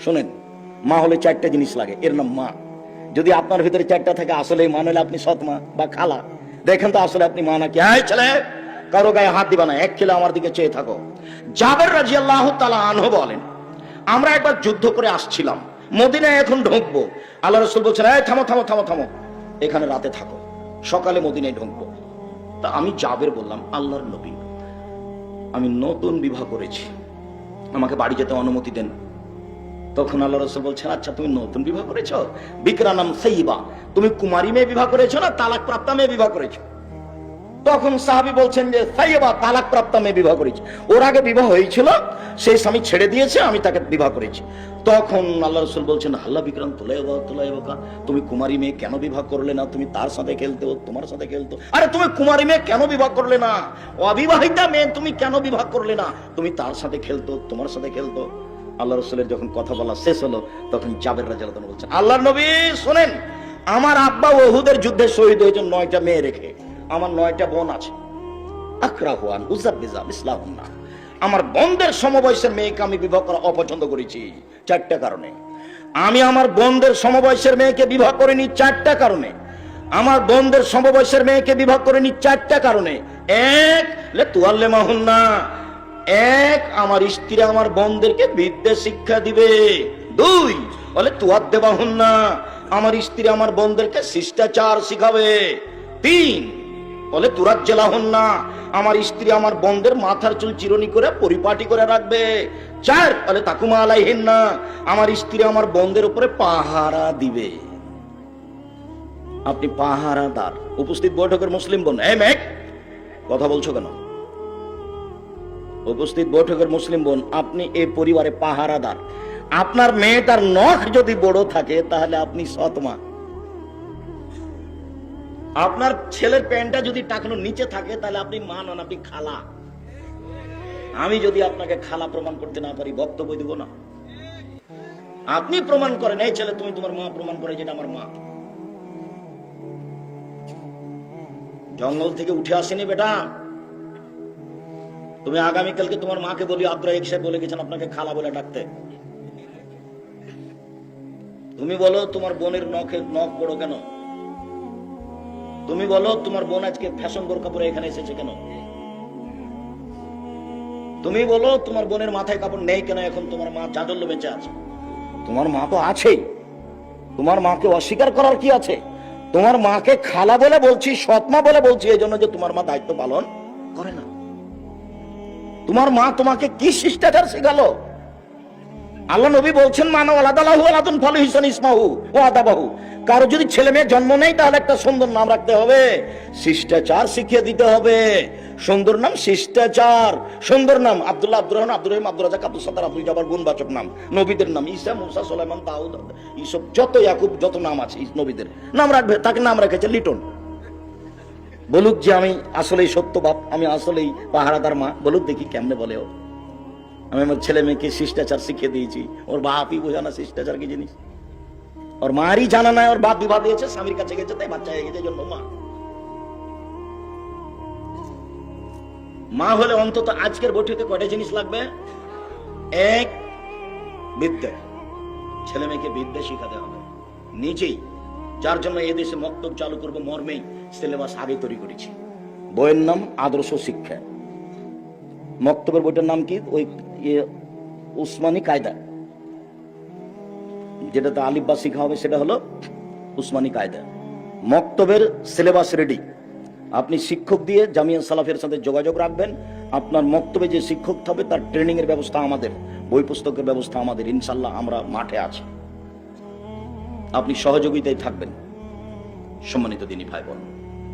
শোনেন, মা হলে চারটা জিনিস লাগে, এর নাম মা। যদি আপনার ভিতরে চারটা থাকে আসলে মা নইলে আপনি সৎ মা বা খালা। দেখেন তো আসলে আপনি মা নাকি। এই ছেলে, কারো গায়ে হাত দিবা না, এক ছেলে আমার দিকে চেয়ে থাকো। জাবের রাদিয়াল্লাহু তাআলা আনহু বলেন, আমরা একবার যুদ্ধ করে আসছিলাম, মদিনায় এখন ঢুকবো। আল্লাহ রাসূল বলছেন, এই থামো থামো থামো থামো, এখানে রাতে থাকো, সকালে মদিনায় ঢুকবো। তা আমি জাবের বললাম, আল্লাহর নবী, আমি নতুন বিবাহ করেছি, আমাকে বাড়ি যেতে অনুমতি দেন। তখন আল্লাহ রাসূল বলছেন, আচ্ছা তুমি নতুন বিবাহ করেছো, বিকরানাম সাইয়্যিবা, তুমি কুমারী মেয়ে বিবাহ করেছো না তালাক প্রাপ্তা মেয়ে বিবাহ করেছো? তখন সাহাবী বলছেন যে সাইয়্যিবা, তালাক প্রাপ্তা মেয়ে বিবাহ করেছি, ওর আগে বিবাহ হয়েছিল, সেই স্বামী ছেড়ে দিয়েছে, আমি তাকে বিবাহ করেছি। তখন আল্লাহ রাসূল বলছেন, হাল্লা বিকরাম তুলাইবা, তুমি কুমারী মেয়ে কেন বিবাহ করলে না? তুমি তার সাথে খেলতে, তোমার সাথে খেলতো। আরে তুমি কুমারী মেয়ে কেন বিবাহ করলে না? অবিবাহিতা মেয়ে তুমি কেন বিবাহ করলে না? তুমি তার সাথে খেলতো, তোমার সাথে খেলতো। আল্লাহ রাসূলের যখন কথা বলা শেষ হলো, তখন জাবের রাদিয়াল্লাহু আনহু বলছেন, আল্লাহর নবী শুনেন, আমার আব্বা উহুদের যুদ্ধে শহীদ হয়েছেন 9টা মেয়ে রেখে, আমার 9টা বোন আছে। আকরাহুয়ান উযাব্বিজা মিসলাহুন্না, আমার বোনদের সমবয়সের মেয়েকে আমি বিবাহ করা অপছন্দ করেছি 4টা কারণে। আমি আমার বোনদের সমবয়সের মেয়েকে বিবাহ করিনি 4টা কারণে। আমার বোনদের সমবয়সের মেয়েকে বিবাহ করিনি 4টা কারণে। এক, লে তুআল্লিমাহুন্না, এক, আমার স্ত্রী আমার বোনদেরকে বিদ্যা শিক্ষা দিবে। 2, বলে তুআদ্দিবাহুন্না, আমার স্ত্রী আমার বোনদেরকে শিষ্টাচার শিখাবে। 3, বলে তুরাজ্জালাহুন্না, আমার স্ত্রী আমার বোনদের মাথার চুল চিরুনি করে পরিপাটি করে রাখবে। 4, বলে তাকুমা আলাইহিন্না, আমার স্ত্রী আমার বোনদের উপরে পাহারা দিবে। আপনি পাহারাদার। উপস্থিত বৈঠকের মুসলিম বোন, এই মেঘ কথা বলছো কেন? উপস্থিত বৈঠকের মুসলিম বোন, আপনি এই পরিবারে পাহারাদার। আপনার মেয়েটার নখ যদি বড় থাকে তাহলে আপনি সৎমা। আপনার ছেলের প্যান্টটা যদি টাকানোর নিচে থাকে তাহলে আপনি মা নন, আপনি খালা। আমি যদি আপনাকে খালা প্রমাণ করতে না পারি, বক্তব্য দিব না। আপনি প্রমাণ করেন, এই ছেলে তুমি তোমার মা প্রমাণ করে যেটা আমার মা। জঙ্গল থেকে উঠে আসেনি বেটা। তুমি আগামীকালকে তোমার মাকে বলি, আব্দুর রাজ্জাক সাহেব বলে গেছেন আপনাকে খালা বলে ডাকতে। তুমি বলো তোমার বোনের নখ বড় কেন? তুমি বলো তোমার বোন আজকে ফ্যাশন বোরকা পরে এখানে এসেছে কেন? তুমি বলো তোমার বোনের মাথায় কাপড় নেই কেন? এখন তোমার মা জাদল্য বেঁচে আছে। তোমার মা তো আছেই, তোমার মাকে অস্বীকার করার কি আছে? তোমার মাকে খালা বলে বলছি, সৎমা বলে বলছি এই জন্য যে তোমার মা দায়িত্ব পালন করে না। তোমার মা তোমাকে কি শিষ্টাচার শেখালো? আল্লাহ নবী বলছেন, মানা ওয়ালাদালাহু ওয়ালাদুন ফালহিসান ইসমাহু ওয়া আদাবাহু, কারো যদি ছেলে মেয়ে জন্ম নেই তাহলে একটা সুন্দর নাম রাখতে হবে, শিষ্টাচার শিখিয়ে দিতে হবে। সুন্দর নাম শিষ্টাচার। সুন্দর নাম আব্দুল্লাহ, আব্দুর রহমান, আব্দুর রহিম, আব্দুর রাজ্জাক, আব্দুল সাত্তার, আব্দুল জব্বার গুণবাচক নাম। নবীদের নাম ঈসা, মুসা, সুলাইমান, দাউদ, এইসব যত ইয়াকুব যত নাম আছে নবীদের নাম রাখবে। তাকে নাম রেখেছে লিটন। বলুক যে আমি আসলেই সত্য বাপ, আমি আসলেই পাহারাদার মা, বলুক দেখি কেমনে বলে ও। আমি আমার ছেলে মেয়েকে শিষ্টাচার শিখিয়ে দিয়েছি, ওর বাপই বোঝা না শিষ্টাচার কি জিনিস, ওর মারই জানা নাই, ওর বাপ বিবাহ দিয়েছে, স্বামীর কাছে গেছে, তাই বাচ্চা হয়ে গেছে, জন্য মা। মা হলে অন্তত আজকের বৈঠকে কয়টা জিনিস লাগবে? এক, বিদ্যা। ছেলে মেয়েকে বিদ্যা শিখাতে হবে নিজেই, যার জন্য এদেশে মক্তব চালু করবো মর্মেই সিলেবাস আগে তৈরি করেছি। বইয়ের নাম আদর্শ শিক্ষা। মক্তবের বইটার নাম কি? ওই উসমানী কায়দা, যেটাতে আলিফ বা শিখা হবে সেটা হলো উসমানী কায়দা। মক্তবের সিলেবাস রেডি। আপনি শিক্ষক দিয়ে জামিয়া সালাফের সাথে যোগাযোগ রাখবেন। আপনার মক্তবে যে শিক্ষক হবে তার ট্রেনিং এর ব্যবস্থা আমাদের, বই পুস্তকের ব্যবস্থা আমাদের। ইনশাল্লাহ আমরা মাঠে আছি, আপনি সহযোগিতায় থাকবেন। সম্মানিত দিনী ভাই বোন,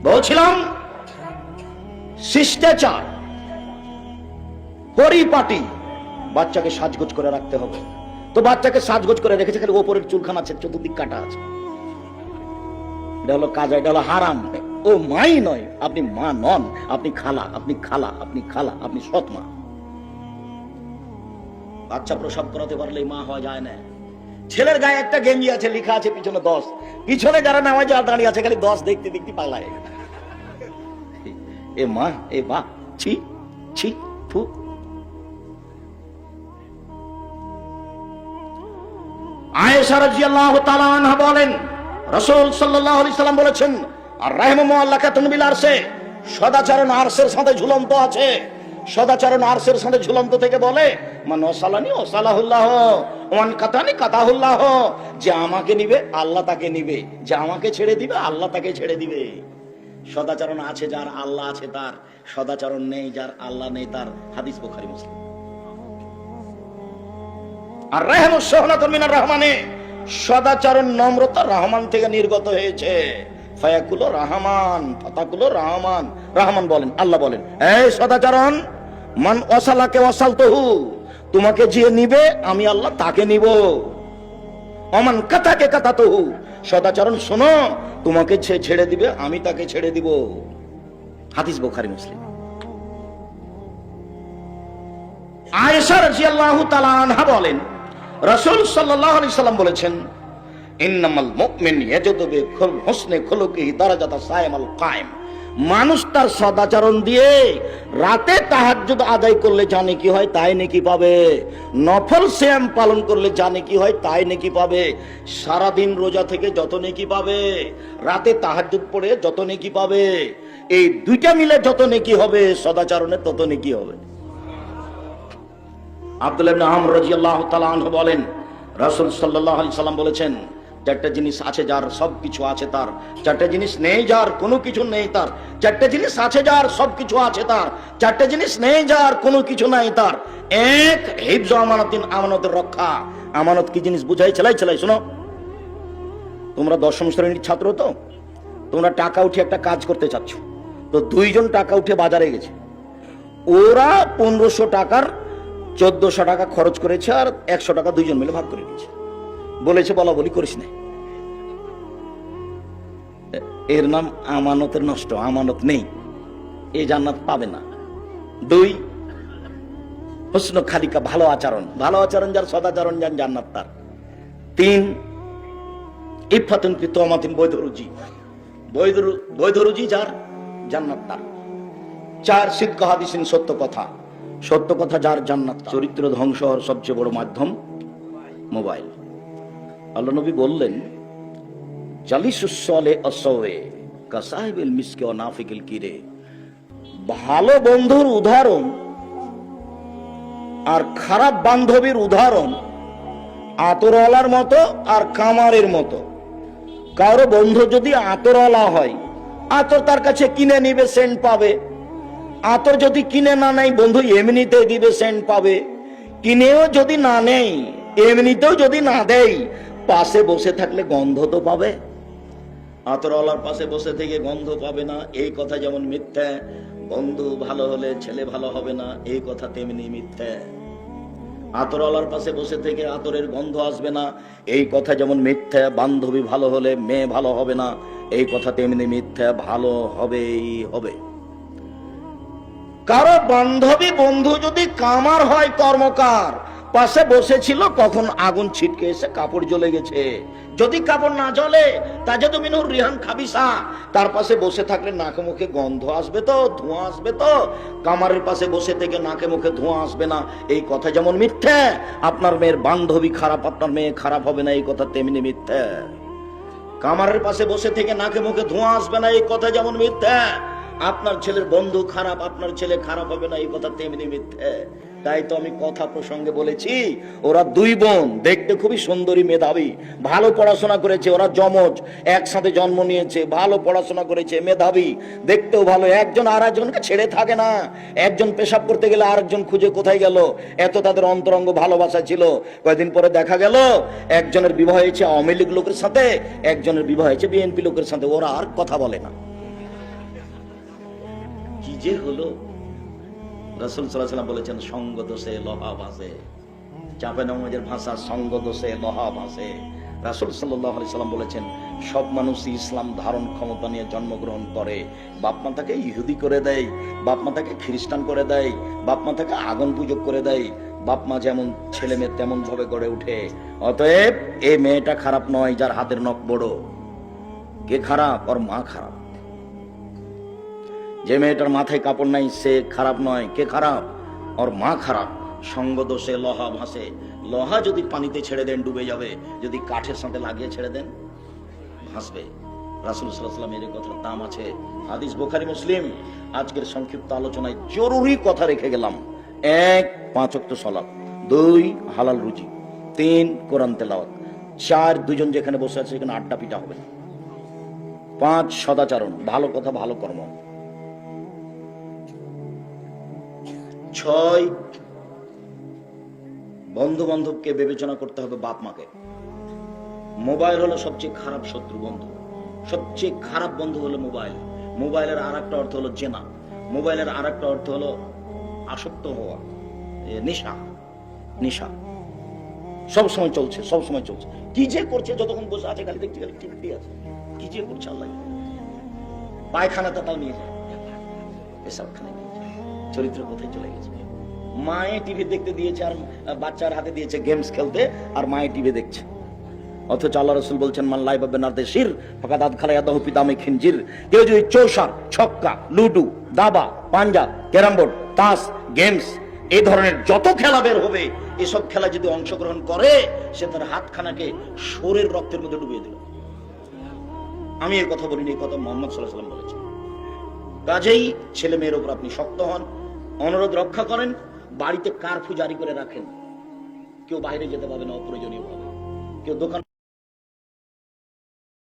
বলছিলাম শিষ্টাচার, পরিপাটি। বাচ্চাকে সাজগোজ করে রাখতে হবে। তো বাচ্চাকে সাজগোজ করে রেখেছে, খালি ওপরের চুলখানা আছে, চতুর্দিক কাটা আছে। এটা হলো কাজা, এটা হলো হারাম। ও মাই নয়, আপনি মা নন, আপনি খালা, আপনি খালা, আপনি খালা, আপনি সৎ মা। বাচ্চা প্রসব করাতে পারলেই মা হওয়া যায় না। ছেলের গায়ে একটা গেঞ্জি আছে, লেখা আছে পিছনে 10, পিছনে যারা নামাজ দাঁড়িয়ে আছে খালি 10 দেখতে দেখতে পালায়। এ মা, এ বা, ছি ছি ফু। আয়েশা রাদিয়াল্লাহু তাআলা আনহা বলেন, রাসূল সাল্লাল্লাহু আলাইহি সাল্লাম বলেছেন, আর রাহমু মুআল্লাকাতুন বিল আরশে, সদাচরণ আরশের সাথে ঝুলন্ত আছে। সদাচরণ আরশের সাথে ঝুলন্ত থেকে বলে, মান ওয়াসালানি ওয়াসালাহুল্লাহ, ওয়ান কাতানি কাতাহুল্লাহ, যে আমাকে নিবে আল্লাহ তাকে নিবে, যে আমাকে ছেড়ে দিবে আল্লাহ তাকে ছেড়ে দিবে। সদাচরণ আছে যার, আল্লাহ আছে তার। সদাচরণ নেই যার, আল্লাহ নেই তার। হাদিস বুখারী মুসলিম। আর রাহমু সুহনাতুন মিনার রহমানে, সদাচরণ নম্রতা রহমান থেকে নির্গত হয়েছে। ফায়াকুলু রহমান ফাতাকুলু রহমান, রহমান বলেন, আল্লাহ বলেন, এই সদাচরণ, মান ওয়াসালাকে ওয়াসালতুহু, তোমাকে যে নিবে আমি আল্লাহ তাকে নিব। অমান কাতাকে কাতাতুহু, সদাচরণ শোনো, তোমাকে ছেড়ে দিবে আমি তাকে ছেড়ে দিব। হাদিস বুখারী মুসলিম। আয়েশা রাদিয়াল্লাহু তাআলা আনহা বলেন, রাসূল সাল্লাল্লাহু আলাইহি সাল্লাম বলেছেন, ইন্নামাল মুমিন ইয়াজুদু বিহুসনি খুলুকিহি দারাজাতা সাইমাল কায়েম, মানুষ তার সদাচরণ দিয়ে রাতে তাহাজ্জুদ আদায় করলে যা নেকি হয় তাই নেকি পাবে, নফল সিয়াম পালন করলে যা নেকি হয় তাই নেকি পাবে, সারা দিন রোজা থেকে যত নেকি পাবে, রাতে তাহাজ্জুদ পড়ে যত নেকি পাবে, এই দুইটা মিলে যত নেকি হবে, সদাচরণে তত নেকি হবে। আব্দুল্লাহ ইবনে আমর রাদিয়াল্লাহু তাআলা আনহু বলেন, রাসূল সাল্লাল্লাহু আলাইহি সাল্লাম বলেছেন, চারটা জিনিস আছে যার সবকিছু আছে তার, চারটা জিনিস নেই যার কোনো কিছু নেই তার, চারটা জিনিস আছে যার সবকিছু আছে তার, চারটা জিনিস নেই যার কোনো কিছু নাই তার। এক, হিফজ আমানাতিন, আমানতের রক্ষা। আমানত কি জিনিস বুঝাই চালাই শোনো। তোমরা দশম শ্রেণীর ছাত্র, তো তোমরা টাকা উঠে একটা কাজ করতে চাচ্ছ, তো দুইজন টাকা উঠে বাজারে গেছে, ওরা 1500 টাকার 1400 টাকা খরচ করেছে, আর 100 টাকা দুইজন মিলে ভাগ করে নিয়েছে। বলেছে বলা বলি করিস না, এর নাম আমানতের নষ্ট। আমানত নেই, এই জান্নাত পাবে না। দুই, হুসনু খালিকা, ভালো আচরণ। ভালো আচরণ যার, সদাচরণ যার, জান্নাত তার। তিন, ইফাতুন ফি তুমাতিন, বৈধরুজি, বৈধরুজি যার, জান্নাত তার। চার, সিদক হাদিসিন, সত্য কথা। সত্য কথা যার, জান্নাত। চরিত্র ধ্বংস হওয়ার সবচেয়ে বড় মাধ্যম মোবাইল। আল্লাহ নবী বললেন, জালিসুস সালেহ আসওয়ে কাসাহিবিল মিসকি ওয়া নাফিকিল কিরে, ভালো বন্ধুর উদাহরণ আর খারাপ বান্ধবীর উদাহরণ আতরওয়ালার মতো আর কামারের মতো। কারো বন্ধু যদি আতরওয়ালা হয়, আতর তার কাছে কিনে নিবে, সেন্ট পাবে। আতর যদি কিনে না নেয়, বন্ধু এমনিতে দিবে, সেন্ট পাবে। কিনেও যদি না নেই, এমনিতেও যদি না দেয়, পাশে বসে থাকলে গন্ধ তো পাবে। আতরওয়ালার পাশে বসে থেকে গন্ধ পাবে না, এই কথা যেমন মিথ্যা। বন্ধু ভালো হলে ছেলে ভালো হবে না, এই কথা তেমনি মিথ্যা। আতরওয়ালার পাশে বসে থেকে আতরের গন্ধ আসবে না, এই কথা যেমন মিথ্যা। বান্ধবী ভালো হলে মেয়ে ভালো হবে না, এই কথা তেমনি মিথ্যা। ভালো হবেই হবে। কারো বান্ধবী বন্ধু যদি কামার হয়, কর্মকার, পাশে বসেছিল, কখন আগুন ছিটকে এসে কাপড় জ্বলে গেছে। যদি কাপড় না জ্বলে, তাজাদু মিনহুর রিহান খাবিসা, তার পাশে বসে থাকলে নাকে মুখে গন্ধ আসবে তো, ধোঁয়া আসবে তো। কামারের পাশে বসে থেকে নাকে মুখে ধোঁয়া আসবে না, এই কথা যেমন মিথ্যা। আপনার মেয়ের বান্ধবী খারাপ, আপনার মেয়ে খারাপ হবে না, এই কথা তেমনি মিথ্যা। কামারের পাশে বসে থেকে নাকে মুখে ধোঁয়া আসবে না, এই কথা যেমন মিথ্যা। আপনার ছেলের বন্ধু খারাপ, আপনার ছেলে খারাপ হবে না, এই কথা তেমনি মিথ্যে। তাই তো আমি কথা প্রসঙ্গে বলেছি, ওরা দুই বোন দেখতে খুবই সুন্দরী, মেধাবী, ভালো পড়াশোনা করেছে। ওরা যমজ, একসাথে জন্ম নিয়েছে, ভালো পড়াশোনা করেছে, মেধাবী, দেখতেও ভালো। একজন আর একজনকে ছেড়ে থাকে না। একজন পেশাব করতে গেলে আরেকজন খুঁজে কোথায় গেল, এত তাদের অন্তরঙ্গ ভালোবাসা ছিল। কয়েকদিন পরে দেখা গেল একজনের বিবাহ হয়েছে আওয়ামী লীগ লোকের সাথে, একজনের বিবাহ হয়েছে বিএনপি লোকের সাথে। ওরা আর কথা বলে না। কি যে হলো! রাসূল সাল্লাল্লাহু আলাইহি ওয়াসাল্লাম বলেছেন, সঙ্গ দোষে লোহা ভাসে। চাঁপাইনবাবগঞ্জের ভাষা, সঙ্গ দোষে লোহা ভাসে। রাসূল সাল্লাল্লাহু আলাইহি ওয়াসাল্লাম বলেছেন, সব মানুষই ইসলাম ধারণ ক্ষমতা নিয়ে জন্মগ্রহণ করে। বাপ মা তাকে ইহুদি করে দেয়, বাপ মা তাকে খ্রিস্টান করে দেয়, বাপ মা তাকে আগুন পূজক করে দেয়। বাপ মা যেমন, ছেলে মেয়ে তেমন ভাবে গড়ে উঠে। অতএব এই মেয়েটা খারাপ নয় যার হাতের নখ বড়। কে খারাপ? ওর মা খারাপ। যে মেয়েটার মাথায় কাপড় নাই সে খারাপ নয়। কে খারাপ? ওর মা খারাপ। সঙ্গ দোষে লোহা ভাসে। লোহা যদি পানিতে ছেড়ে দেন ডুবে যাবে, যদি কাঠের সাথে লাগিয়ে ছেড়ে দেন ভাসবে। রাসূল সাল্লাল্লাহু আলাইহি ওয়াসাল্লাম এর কথার দাম আছে। হাদিস বুখারী মুসলিম। আজকের সংক্ষিপ্ত আলোচনায় জরুরি কথা রেখে গেলাম। 1 5 ওয়াক্ত সালাত, 2 হালাল রুজি, 3 কোরআন তেলাওয়াত, 4 দুজন যেখানে বসে আছে সেখানে আড্ডা পিটা হবে, 5 সদাচরণ, ভালো কথা ভালো কর্ম, 6 বন্ধু বান্ধবকে বিবেচনা করতে হবে বাপ মাকে। মোবাইল হলো সবচেয়ে খারাপ শত্রু বন্ধু, সবচেয়ে খারাপ বন্ধু হলো মোবাইল। মোবাইলের আর একটা অর্থ হলো জেনা, মোবাইলের আর একটা অর্থ হলো আসক্ত হওয়া, নেশা। নেশা সবসময় চলছে, সবসময় চলছে। কি যে করছে, যতক্ষণ বসে আছে খালি দেখছি, খালি টিভি আছে, কি যে করছে আল্লাহ। পায়খানাটা তাও নিয়ে যায়, পেশাবখানে নিয়ে যায়, চরিত্র কোথায় চলে গেছে। মায়ে টিভি দেখতে দিয়েছে আর বাচ্চার হাতে দিয়েছে গেমস খেলতে, আর মায়ে টিভি দেখছে। অথচ আল্লাহ রাসূল বলছেন, মান লাইবা বিনারদে শির ফাকাদ আদখালা ইয়াদাহু ফি দামি খিনজির। কেউ যদি চৌসার, ছক্কা, লুডু, দাবা, পাঞ্জা, ক্যারাম বোর্ড, তাস, গেমস, এই ধরনের যত খেলা বের হবে, এসব খেলা যদি অংশগ্রহণ করে, সে তার হাতখানাকে শরীর রক্তের মধ্যে ডুবিয়ে দিল। আমি এই কথা বলিনি, এই কথা মুহাম্মদ সাল্লাল্লাহু আলাইহি ওয়াসাল্লাম বলেছেন। কাজেই ছেলে মেয়ের উপর আপনি শক্ত হন, অনুরোধ রক্ষা করেন, বাড়িতে কারফিউ জারি করে রাখেন। কেউ বাইরে যেতে পারবে না অপ্রয়োজনীয় ভাবে, কেউ দোকান